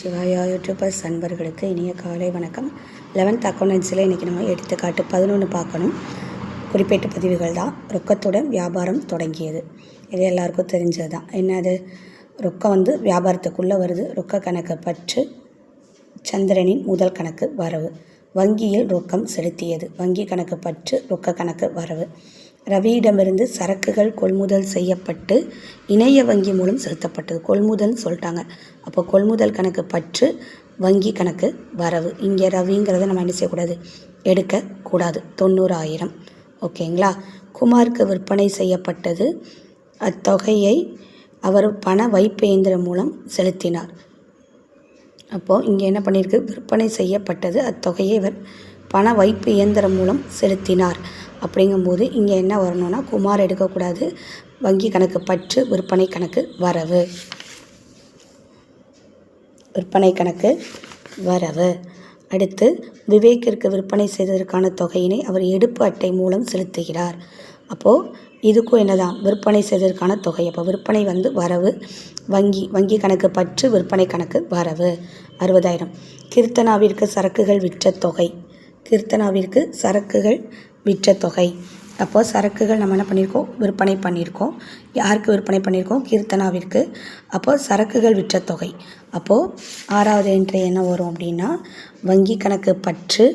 சிவாயா YouTubers நண்பர்களுக்கு இனிய காலை வணக்கம். 11th அக்கௌண்டன்ஸில் இன்றைக்கி நம்ம எடுத்துக்காட்டு 11 பார்க்கணும். குறிப்பிட்ட பதிவுகள் தான். ரொக்கத்துடன் வியாபாரம் தொடங்கியது. இது எல்லாருக்கும் தெரிஞ்சது தான். என்னது, ரொக்கம் வியாபாரத்துக்குள்ளே வருது. ரொக்க கணக்கு பற்று, சந்திரனின் முதல் கணக்கு வரவு, வங்கியில் ரொக்கம் செலுத்தியது, வங்கி கணக்கு பற்று, ரொக்க கணக்கு வரவு, ரவியிடமிருந்து சரக்குகள் கொள்முதல் செய்யப்பட்டு இணைய வங்கி மூலம் செலுத்தப்பட்டது. கொள்முதல்னு சொல்லிட்டாங்க. அப்போ கொள்முதல் கணக்கு பற்று, வங்கி கணக்கு வரவு. இங்கே ரவிங்கிறத நம்ம என்ன செய்யக்கூடாது, எடுக்கக்கூடாது. 90,000. ஓகேங்களா. குமாருக்கு விற்பனை செய்யப்பட்டது. அத்தொகையை அவர் பண வைப்பு இயந்திரம் மூலம் செலுத்தினார். அப்போது இங்கே என்ன பண்ணியிருக்கு, விற்பனை செய்யப்பட்டது. அத்தொகையை இவர் பண வைப்பு இயந்திரம் மூலம் செலுத்தினார். அப்படிங்கும்போது இங்கே என்ன வரணும்னா, குமார் எடுக்கக்கூடாது. வங்கி கணக்கு பற்று, விற்பனை கணக்கு வரவு, விற்பனை கணக்கு வரவு. அடுத்து, விவேக்கிற்கு விற்பனை செய்ததற்கான தொகையினை அவர் எடுப்பு அட்டை மூலம் செலுத்துகிறார். அப்போது இதுக்கும் என்னதான், விற்பனை செய்ததற்கான தொகை. அப்போ விற்பனை வரவு, வங்கி கணக்கு பற்று, விற்பனை கணக்கு வரவு 60,000. கீர்த்தனாவிற்கு சரக்குகள் விற்ற தொகை, கீர்த்தனாவிற்கு சரக்குகள் விற்ற தொகை. அப்போது சரக்குகள் நம்ம என்ன பண்ணியிருக்கோம், விற்பனை பண்ணியிருக்கோம். யாருக்கு விற்பனை பண்ணியிருக்கோம், கீர்த்தனாவிற்கு. அப்போது சரக்குகள் விற்ற தொகை. அப்போது 6வது என்ட்ரி என்ன வரும் அப்படின்னா, வங்கி கணக்கு பற்று,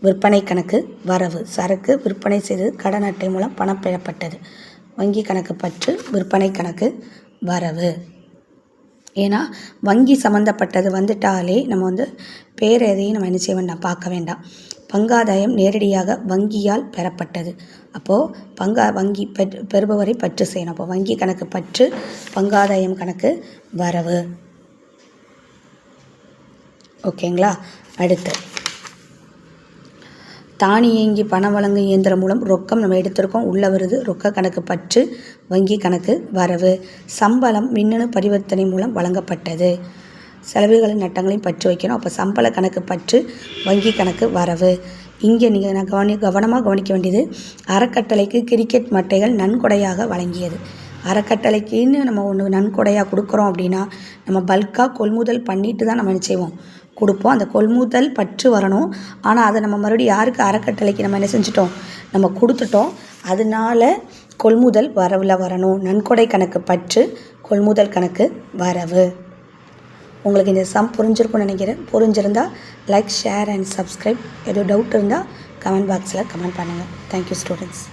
விற்பனை கணக்கு வரவு. சரக்கு விற்பனை செய்தது, கடன் அட்டை மூலம் பணம் பெறப்பட்டது. வங்கி கணக்கு பற்று, விற்பனை கணக்கு வரவு. ஏன்னா வங்கி சம்மந்தப்பட்டது வந்துட்டாலே நம்ம பேர் எதையும் நம்ம என்ன செய்ய வேண்டாம், பார்க்க வேண்டாம். பங்காதாயம் நேரடியாக வங்கியால் பெறப்பட்டது. அப்போது வங்கி பெறுபவரை பற்று செய்யணும். அப்போ வங்கி கணக்கு பற்று, பங்காதாயம் கணக்கு வரவு. ஓகேங்களா. அடுத்து, தானியங்கி பண வழங்கு இயந்திரம் மூலம் ரொக்கம் நம்ம எடுத்திருக்கோம், உள்ளே வருது. ரொக்க கணக்கு பற்று, வங்கி கணக்கு வரவு. சம்பளம் மின்னணு பரிவர்த்தனை மூலம் வழங்கப்பட்டது. செலவுகளின் நட்டங்களையும் பற்று வைக்கணும். அப்போ சம்பள கணக்கு பற்று, வங்கி கணக்கு வரவு. இங்கே நீங்கள் கவனமாக கவனிக்க வேண்டியது, அறக்கட்டளைக்கு கிரிக்கெட் மட்டைகள் நன்கொடையாக வழங்கியது. அறக்கட்டளைக்குன்னு நம்ம ஒன்று நன்கொடையாக கொடுக்குறோம் அப்படின்னா, நம்ம பல்காக கொள்முதல் பண்ணிட்டு தான் நம்ம என்ன செய்வோம், கொடுப்போம். அந்த கொள்முதல் பற்று வரணும். ஆனால் அதை நம்ம மறுபடியும் யாருக்கு, அறக்கட்டளைக்கு நம்ம என்ன செஞ்சிட்டோம், நம்ம கொடுத்துட்டோம். அதனால கொள்முதல் வரவில் வரணும். நன்கொடை கணக்கு பற்று, கொள்முதல் கணக்கு வரவு. உங்களுக்கு இந்த சம் புரிஞ்சிருக்கும்னு நினைக்கிறேன். புரிஞ்சிருந்தால் லைக், ஷேர் அண்ட் சப்ஸ்கிரைப். எதுவும் டவுட் இருந்தால் கமெண்ட் பாக்ஸில் கமெண்ட் பண்ணுங்கள். Thank you students.